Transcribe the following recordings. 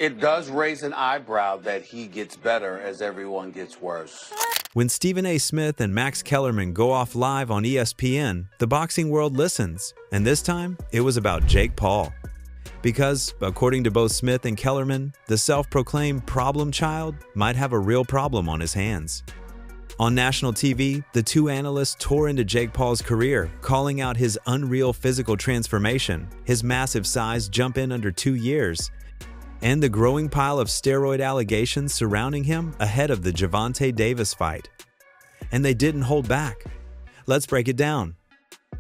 It does raise an eyebrow that he gets better as everyone gets worse. When Stephen A. Smith and Max Kellerman go off live on ESPN, the boxing world listens, and this time it was about Jake Paul. Because, according to both Smith and Kellerman, the self-proclaimed problem child might have a real problem on his hands. On national TV, the two analysts tore into Jake Paul's career, calling out his unreal physical transformation, his massive size jump in under 2 years, and the growing pile of steroid allegations surrounding him ahead of the Gervonta Davis fight. And they didn't hold back. Let's break it down.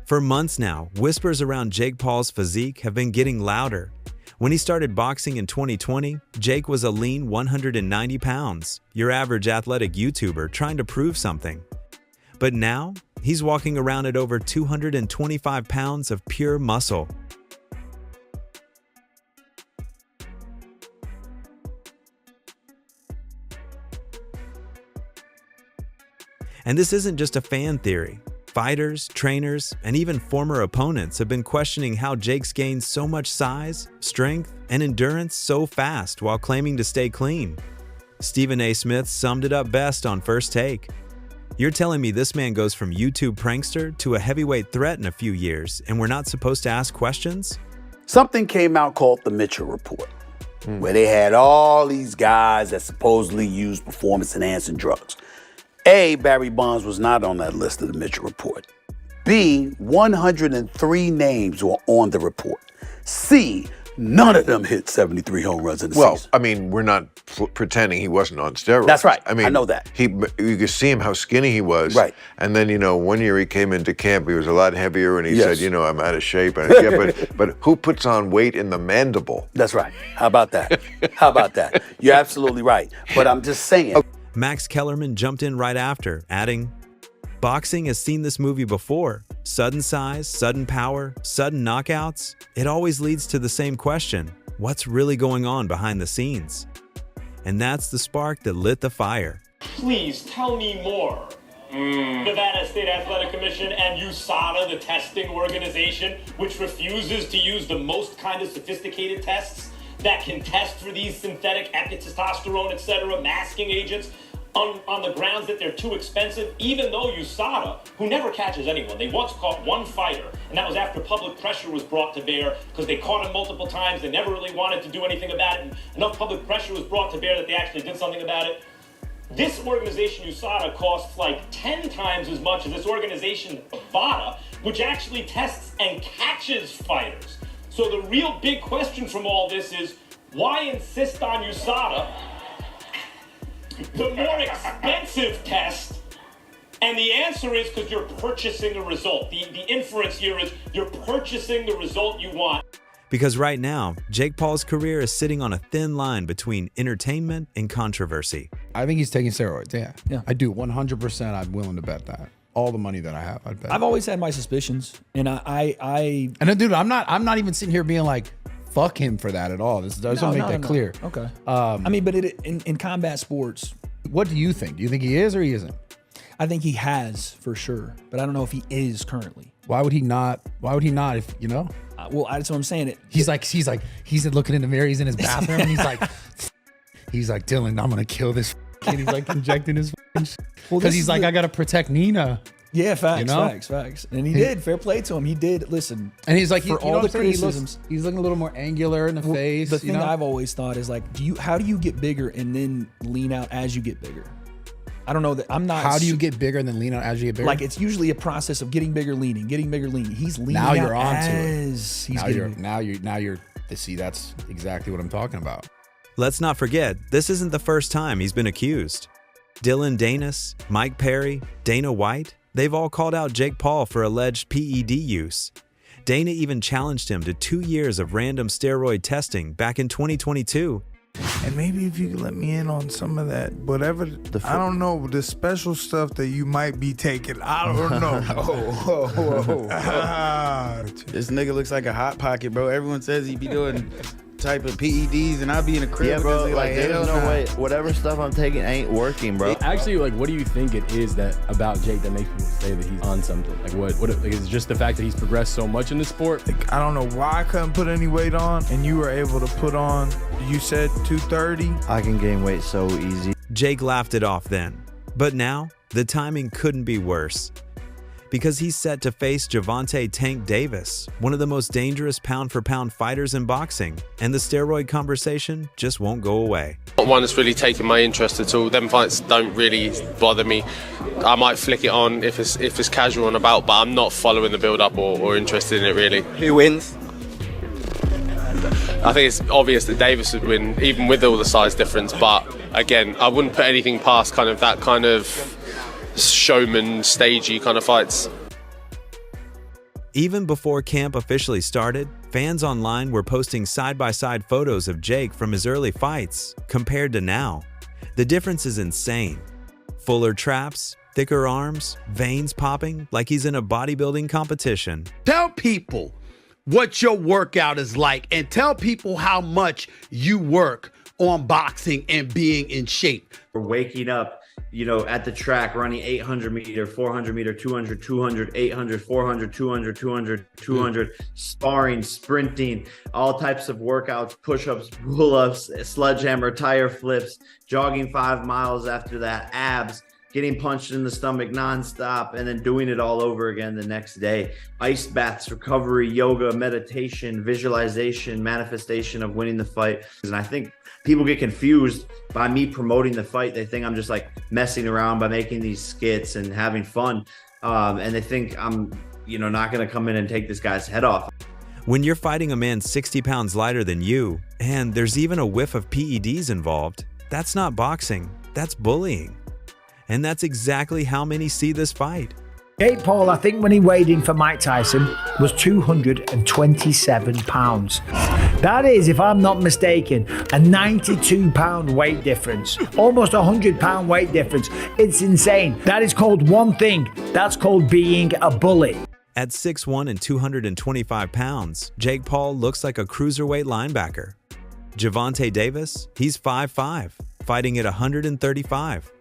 For months now, whispers around Jake Paul's physique have been getting louder. When he started boxing in 2020, Jake was a lean 190 pounds, your average athletic YouTuber trying to prove something. But now, he's walking around at over 225 pounds of pure muscle. And this isn't just a fan theory. Fighters, trainers, and even former opponents have been questioning how Jake's gained so much size, strength, and endurance so fast while claiming to stay clean. Stephen A. Smith summed it up best on First Take. "You're telling me this man goes from YouTube prankster to a heavyweight threat in a few years, and we're not supposed to ask questions?" Something came out called the Mitchell Report, where they had all these guys that supposedly used performance-enhancing drugs. A, Barry Bonds was not on that list of the Mitchell Report. B, 103 names were on the report. C, none of them hit 73 home runs in the season. Well, I mean, we're not pretending he wasn't on steroids. That's right. I mean, I know that. You could see him how skinny he was. Right. And then, 1 year he came into camp, he was a lot heavier, and he Yes. said, I'm out of shape. And, yeah, but who puts on weight in the mandible? That's right. How about that? How about that? You're absolutely right. But I'm just saying. Max Kellerman jumped in right after, adding, "Boxing has seen this movie before. Sudden size, sudden power, sudden knockouts. It always leads to the same question. What's really going on behind the scenes?" And that's the spark that lit the fire. Please tell me more. Nevada State Athletic Commission and USADA, the testing organization, which refuses to use the most kind of sophisticated tests that can test for these synthetic epitestosterone, etc., masking agents, on the grounds that they're too expensive, even though USADA, who never catches anyone, they once caught one fighter, and that was after public pressure was brought to bear, because they caught him multiple times, they never really wanted to do anything about it, and enough public pressure was brought to bear that they actually did something about it. This organization, USADA, costs like 10 times as much as this organization, VADA, which actually tests and catches fighters. So the real big question from all this is, why insist on USADA, the more expensive test? And the answer is because you're purchasing a result. The inference here is you're purchasing the result you want. Because right now, Jake Paul's career is sitting on a thin line between entertainment and controversy. I think he's taking steroids, yeah. I do, 100%. I'm willing to bet that. All the money that I have, I'd bet. I've always had my suspicions, and And dude, I'm not even sitting here being like, fuck him for that at all. This doesn't make that clear. Okay. I mean, but in combat sports, what do you think? Do you think he is or he isn't? I think he has for sure, but I don't know if he is currently. Why would he not? If Well, that's what I'm saying. He's looking in the mirror. He's in his bathroom. And he's like, Dylan, I'm gonna kill this kid. He's like injecting his because he's like, I gotta protect Nina. Yeah, facts. And he did. Fair play to him. He did. Listen. And he's like, for all the criticisms, he's looking a little more angular in the face. The thing I've always thought is like, how do you get bigger and then lean out as you get bigger? I don't know that I'm not. How do you get bigger and then lean out as you get bigger? Like, it's usually a process of getting bigger, leaning. He's leaning now out you're onto as it. he's Now you're. See, that's exactly what I'm talking about. Let's not forget, this isn't the first time he's been accused. Dylan Danis, Mike Perry, Dana White, they've all called out Jake Paul for alleged PED use. Dana even challenged him to 2 years of random steroid testing back in 2022. And maybe if you could let me in on some of that, whatever, I don't know, the special stuff that you might be taking. I don't know. This nigga looks like a hot pocket, bro. Everyone says he be doing type of PEDs, and I'd be in a crib. Yeah, bro. Like, hell there's no nah. way. Whatever stuff I'm taking ain't working, bro. Actually, like, what do you think it is that about Jake that makes people say that he's on something? Like, what like, is it just the fact that he's progressed so much in the sport? Like, I don't know why I couldn't put any weight on, and you were able to put on, you said 230? I can gain weight so easy. Jake laughed it off then. But now, the timing couldn't be worse. Because he's set to face Gervonta "Tank" Davis, one of the most dangerous pound-for-pound fighters in boxing, and the steroid conversation just won't go away. Not one that's really taken my interest at all. Them fights don't really bother me. I might flick it on if it's casual and about, but I'm not following the build-up or interested in it really. Who wins? I think it's obvious that Davis would win, even with all the size difference, but again, I wouldn't put anything past kind of that kind of showman, stagey kind of fights. Even before camp officially started, fans online were posting side-by-side photos of Jake from his early fights compared to now. The difference is insane. Fuller traps, thicker arms, veins popping like he's in a bodybuilding competition. Tell people what your workout is like and tell people how much you work on boxing and being in shape. We're waking up, you know, at the track, running 800 meter, 400 meter, 200, 200, 800, 400, 200, 200, 200, sparring, sprinting, all types of workouts, push-ups, pull-ups, sledgehammer, tire flips, jogging 5 miles after that, abs, getting punched in the stomach nonstop, and then doing it all over again the next day. Ice baths, recovery, yoga, meditation, visualization, manifestation of winning the fight. And I think people get confused by me promoting the fight. They think I'm just like messing around by making these skits and having fun. And they think I'm, you know, not going to come in and take this guy's head off. When you're fighting a man 60 pounds lighter than you, and there's even a whiff of PEDs involved, that's not boxing, that's bullying. And that's exactly how many see this fight. Jake Paul, I think when he weighed in for Mike Tyson, was 227 pounds. That is, if I'm not mistaken, a 92-pound weight difference. Almost a 100-pound weight difference. It's insane. That is called one thing. That's called being a bully. At 6'1" and 225 pounds, Jake Paul looks like a cruiserweight linebacker. Gervonta Davis, he's 5'5", fighting at 135.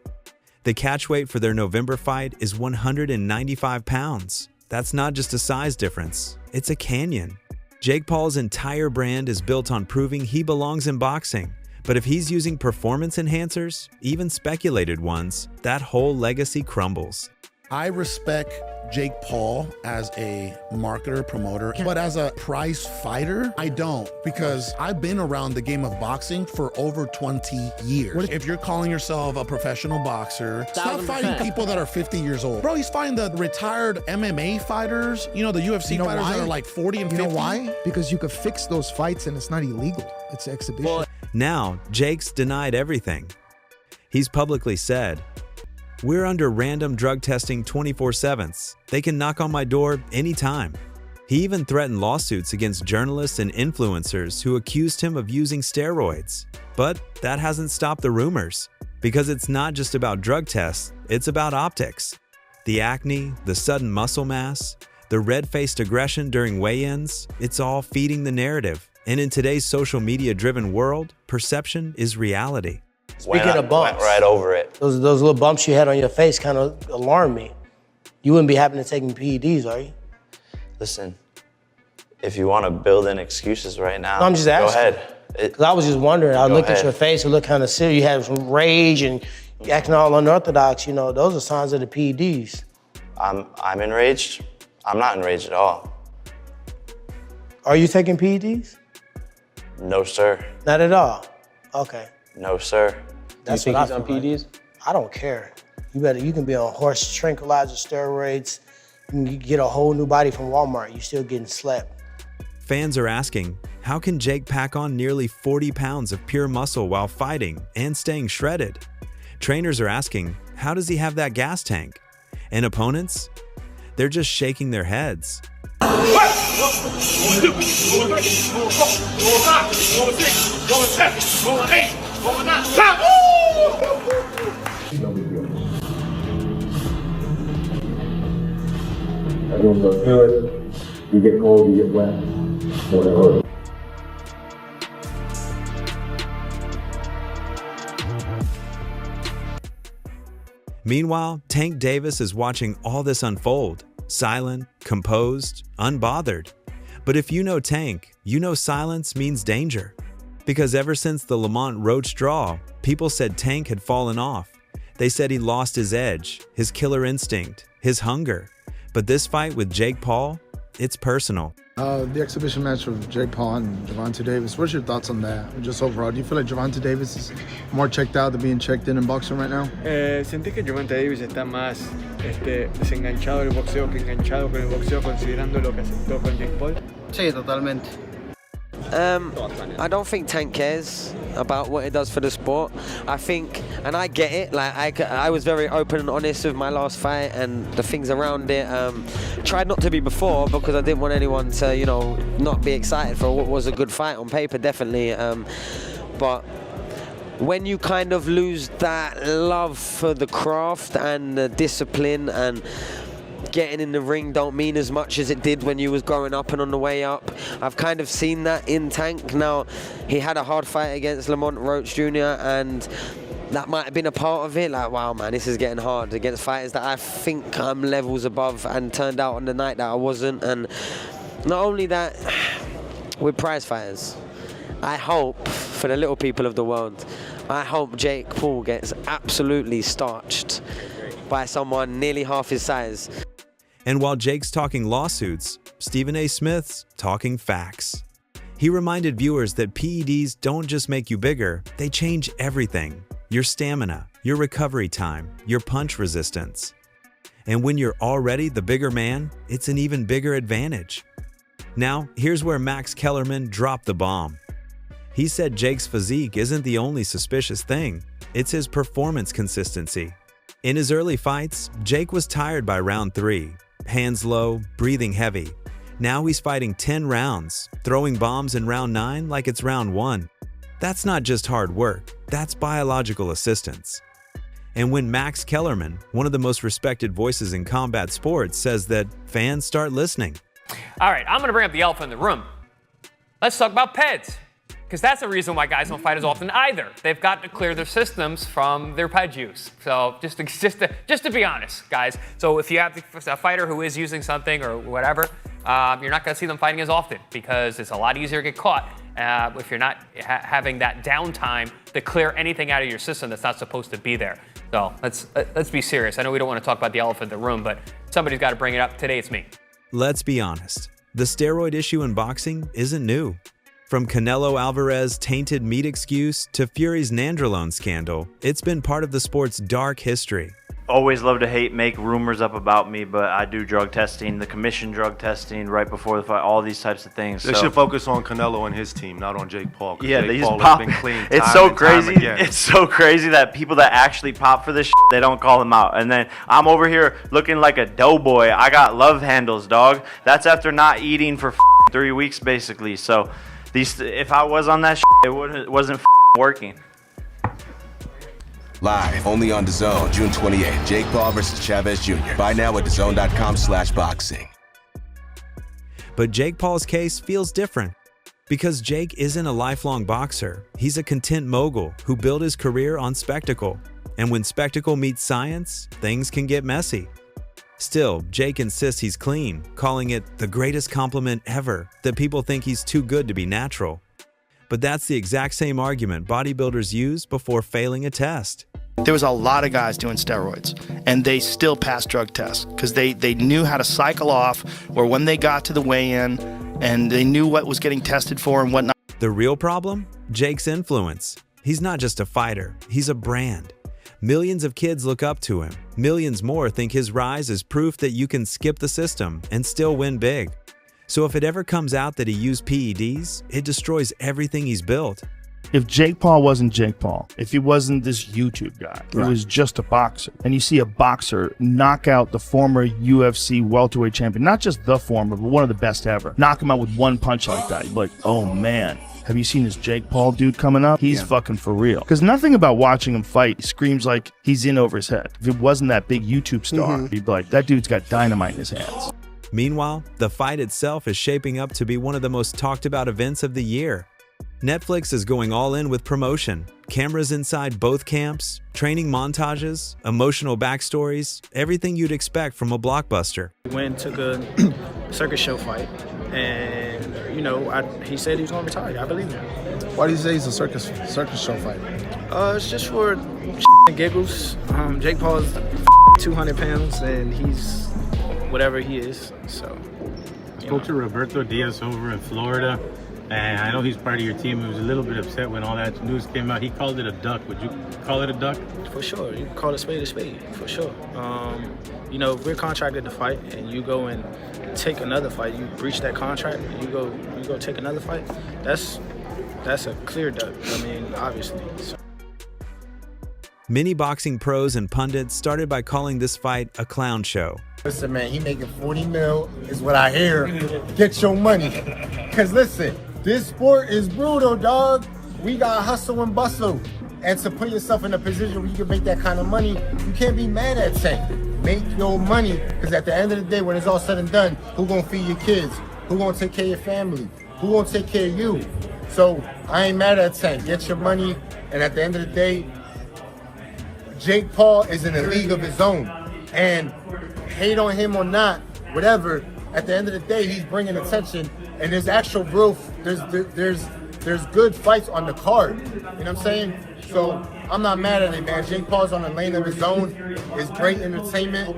The catch weight for their November fight is 195 pounds. That's not just a size difference, it's a canyon. Jake Paul's entire brand is built on proving he belongs in boxing. But if he's using performance enhancers, even speculated ones, that whole legacy crumbles. I respect Jake Paul as a marketer, promoter, but as a prize fighter, I don't, because I've been around the game of boxing for over 20 years. If you're calling yourself a professional boxer, stop fighting people that are 50 years old. Bro, he's fighting the retired MMA fighters, you know, the UFC fighters that are like 40 and 50. You know why? Because you could fix those fights and it's not illegal. It's exhibition. Now, Jake's denied everything. He's publicly said, "We're under random drug testing 24/7. They can knock on my door anytime." He even threatened lawsuits against journalists and influencers who accused him of using steroids. But that hasn't stopped the rumors, because it's not just about drug tests, it's about optics. The acne, the sudden muscle mass, the red-faced aggression during weigh-ins, it's all feeding the narrative. And in today's social media-driven world, perception is reality. Speaking of bumps, went right over it. Those little bumps you had on your face kind of alarmed me. You wouldn't be happening to taking PEDs, are you? Listen, if you want to build in excuses right now, No, I'm just asking. Go ahead. Because I was just wondering. I looked at your face, it looked kind of serious. You had some rage and you acting all unorthodox. You know, those are signs of the PEDs. I'm enraged. I'm not enraged at all. Are you taking PEDs? No, sir. Not at all. Okay. No, sir. That's you think what he's I on feel like. PEDs? I don't care. You can be on horse tranquilizer steroids. You can get a whole new body from Walmart. You still getting slept. Fans are asking, how can Jake pack on nearly 40 pounds of pure muscle while fighting and staying shredded? Trainers are asking, how does he have that gas tank? And opponents? They're just shaking their heads. Everyone goes through it. You get cold, you get wet, whatever. Meanwhile, Tank Davis is watching all this unfold, silent, composed, unbothered. But if you know Tank, you know silence means danger. Because ever since the Lamont Roach draw, people said Tank had fallen off. They said he lost his edge, his killer instinct, his hunger. But this fight with Jake Paul, it's personal. The exhibition match with Jake Paul and Gervonta Davis, what's your thoughts on that? Just overall, do you feel like Gervonta Davis is more checked out than being checked in boxing right now? ¿Sentís que Gervonta Davis está más desenganchado del boxeo que enganchado con el boxeo, considerando lo que aceptó con Jake Paul? Sí, totalmente. I don't think Tank cares about what it does for the sport. I think, and I get it, like I was very open and honest with my last fight and the things around it. Tried not to be before because I didn't want anyone to, you know, not be excited for what was a good fight on paper, definitely. But when you kind of lose that love for the craft and the discipline, and getting in the ring don't mean as much as it did when you was growing up and on the way up. I've kind of seen that in Tank. Now, he had a hard fight against Lamont Roach Jr. and that might have been a part of it. Like, wow, man, this is getting hard against fighters that I think I'm levels above, and turned out on the night that I wasn't. And not only that, with prize fighters, I hope, for the little people of the world, I hope Jake Paul gets absolutely starched by someone nearly half his size. And while Jake's talking lawsuits, Stephen A. Smith's talking facts. He reminded viewers that PEDs don't just make you bigger, they change everything. Your stamina, your recovery time, your punch resistance. And when you're already the bigger man, it's an even bigger advantage. Now, here's where Max Kellerman dropped the bomb. He said Jake's physique isn't the only suspicious thing, it's his performance consistency. In his early fights, Jake was tired by round 3, hands low, breathing heavy. Now he's fighting 10 rounds, throwing bombs in round 9 like it's round 1. That's not just hard work, that's biological assistance. And when Max Kellerman, one of the most respected voices in combat sports, says that fans start listening. All right, I'm going to bring up the elephant in the room. Let's talk about PEDs, because that's the reason why guys don't fight as often either. They've got to clear their systems from their PED use. So just to be honest, guys. So if you have a fighter who is using something or whatever, you're not going to see them fighting as often because it's a lot easier to get caught if you're not having that downtime to clear anything out of your system that's not supposed to be there. So let's be serious. I know we don't want to talk about the elephant in the room, but somebody's got to bring it up. Today it's me. Let's be honest. The steroid issue in boxing isn't new. From Canelo Alvarez's tainted meat excuse to Fury's Nandrolone scandal, it's been part of the sport's dark history. Always love to make rumors up about me, but I do drug testing, the commission drug testing right before the fight, all these types of things. They should focus on Canelo and his team, not on Jake Paul. Yeah, Jake they Paul just pop. Has been clean It's time so and time crazy. again. It's so crazy that people that actually pop for this shit, they don't call them out. And then I'm over here looking like a doughboy. I got love handles, dog. That's after not eating for 3 weeks, basically. So if I was on that shit, it wasn't working. Live, only on DAZN, June 28th. Jake Paul versus Chavez Jr. Buy now at DAZN.com/boxing. But Jake Paul's case feels different. Because Jake isn't a lifelong boxer. He's a content mogul who built his career on spectacle. And when spectacle meets science, things can get messy. Still, Jake insists he's clean, calling it the greatest compliment ever, that people think he's too good to be natural. But that's the exact same argument bodybuilders use before failing a test. There was a lot of guys doing steroids, and they still passed drug tests because they knew how to cycle off, or when they got to the weigh-in, and they knew what was getting tested for and whatnot. The real problem? Jake's influence. He's not just a fighter, he's a brand. Millions of kids look up to him. Millions more think his rise is proof that you can skip the system and still win big. So if it ever comes out that he used PEDs, it destroys everything he's built. If Jake Paul wasn't Jake Paul, if he wasn't this YouTube guy, he was just a boxer, and you see a boxer knock out the former UFC welterweight champion, not just the former, but one of the best ever, knock him out with one punch like that, you'd be like, oh man, have you seen this Jake Paul dude coming up? He's fucking for real. Because nothing about watching him fight screams like he's in over his head. If it wasn't that big YouTube star, you'd be like, that dude's got dynamite in his hands. Meanwhile, the fight itself is shaping up to be one of the most talked about events of the year. Netflix is going all in with promotion, Cameras inside both camps, training montages, emotional backstories, everything you'd expect from a blockbuster. We went and took a circus show fight, and he said he was going to retire. I believe him. Why do you say it's a circus show fight? It's just for giggles. Jake Paul's 200 pounds, and he's whatever he is. So, spoke to Roberto Diaz over in Florida, and I know he's part of your team. He was a little bit upset when all that news came out. He called it a duck. Would you call it a duck? For sure. You can call it a spade, for sure. We're contracted to fight, and you go and take another fight. You breach that contract, and you go take another fight. That's a clear duck. I mean, obviously. So. Many boxing pros and pundits started by calling this fight a clown show. Listen, man, he making 40 mil is what I hear. Get your money. Because listen, this sport is brutal, dog. We got hustle and bustle. And to put yourself in a position where you can make that kind of money, you can't be mad at Tank. Make your money, because at the end of the day, when it's all said and done, who gonna feed your kids? Who gonna take care of your family? Who gonna take care of you? So I ain't mad at Tank. Get your money, and at the end of the day, Jake Paul is in a league of his own. And hate on him or not, whatever, at the end of the day, he's bringing attention, and there's actual growth. There's good fights on the card. You know what I'm saying? So I'm not mad at it, man. Jake Paul's on a lane of his own. It's great entertainment.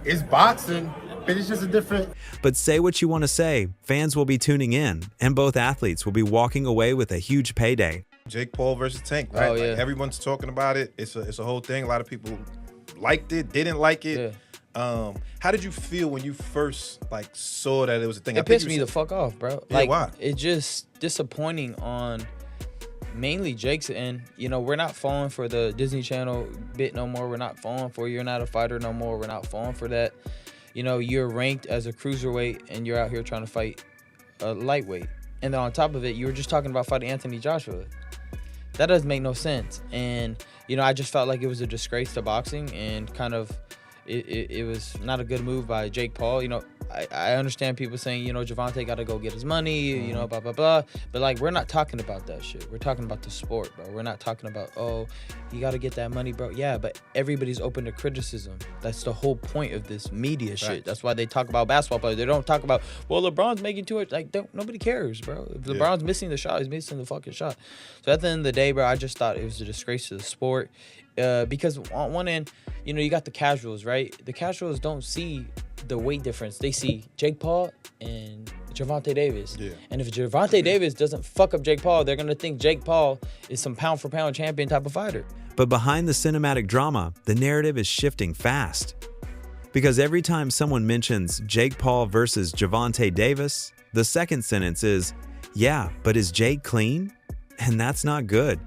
It's boxing, but it's just a different. But say what you want to say, fans will be tuning in, and both athletes will be walking away with a huge payday. Jake Paul versus Tank, right? Oh, yeah. Like, everyone's talking about it. It's a whole thing. A lot of people liked it, didn't like it. Yeah. How did you feel when you first saw that it was a thing? It pissed me the fuck off, bro. Yeah, why? It's just disappointing on mainly Jake's end. We're not falling for the Disney Channel bit no more. We're not falling for you're not a fighter no more. We're not falling for that. You're ranked as a cruiserweight and you're out here trying to fight a lightweight. And then on top of it, you were just talking about fighting Anthony Joshua. That doesn't make no sense. And, I just felt like it was a disgrace to boxing and kind of it was not a good move by Jake Paul. I understand people saying, Gervonta got to go get his money, blah, blah, blah. But, we're not talking about that shit. We're talking about the sport, bro. We're not talking about, oh, you got to get that money, bro. Yeah, but everybody's open to criticism. That's the whole point of this media shit. That's why they talk about basketball players. They don't talk about, well, LeBron's making too much. Nobody cares, bro. If LeBron's missing the shot, he's missing the fucking shot. So at the end of the day, bro, I just thought it was a disgrace to the sport. Because on one end, you got the casuals, right? The casuals don't see the weight difference. They see Jake Paul and Gervonta Davis. Yeah. And if Gervonta Davis doesn't fuck up Jake Paul, they're going to think Jake Paul is some pound-for-pound champion type of fighter. But behind the cinematic drama, the narrative is shifting fast. Because every time someone mentions Jake Paul versus Gervonta Davis, the second sentence is, yeah, but is Jake clean? And that's not good.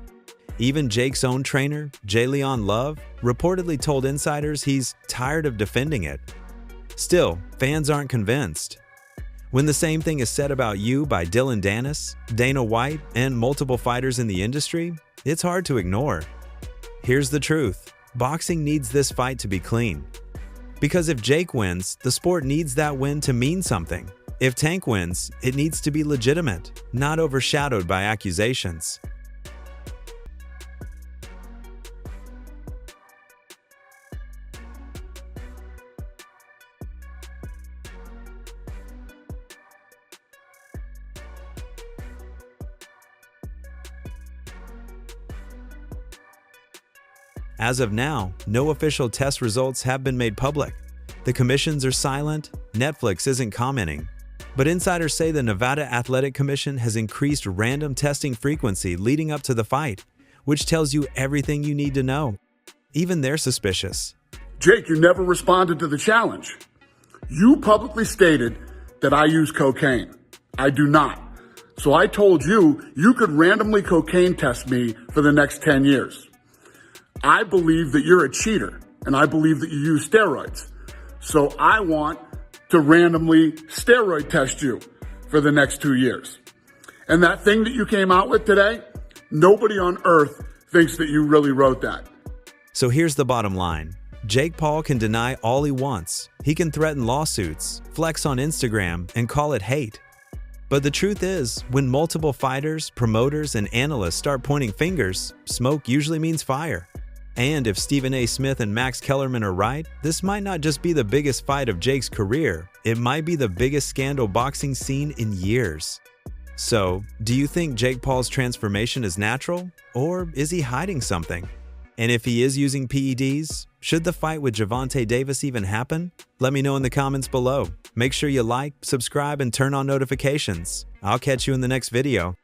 Even Jake's own trainer, J. Leon Love, reportedly told insiders he's tired of defending it. Still, fans aren't convinced. When the same thing is said about you by Dylan Dennis, Dana White, and multiple fighters in the industry, it's hard to ignore. Here's the truth. Boxing needs this fight to be clean. Because if Jake wins, the sport needs that win to mean something. If Tank wins, it needs to be legitimate, not overshadowed by accusations. As of now, no official test results have been made public. The commissions are silent, Netflix isn't commenting. But insiders say the Nevada Athletic Commission has increased random testing frequency leading up to the fight, which tells you everything you need to know. Even they're suspicious. Jake, you never responded to the challenge. You publicly stated that I use cocaine. I do not. So I told you you could randomly cocaine test me for the next 10 years. I believe that you're a cheater, and I believe that you use steroids. So I want to randomly steroid test you for the next 2 years. And that thing that you came out with today, nobody on earth thinks that you really wrote that. So here's the bottom line. Jake Paul can deny all he wants. He can threaten lawsuits, flex on Instagram, and call it hate. But the truth is, when multiple fighters, promoters, and analysts start pointing fingers, smoke usually means fire. And if Stephen A. Smith and Max Kellerman are right, this might not just be the biggest fight of Jake's career, it might be the biggest scandal boxing scene in years. So, do you think Jake Paul's transformation is natural, or is he hiding something? And if he is using PEDs, should the fight with Gervonta Davis even happen? Let me know in the comments below. Make sure you like, subscribe, and turn on notifications. I'll catch you in the next video.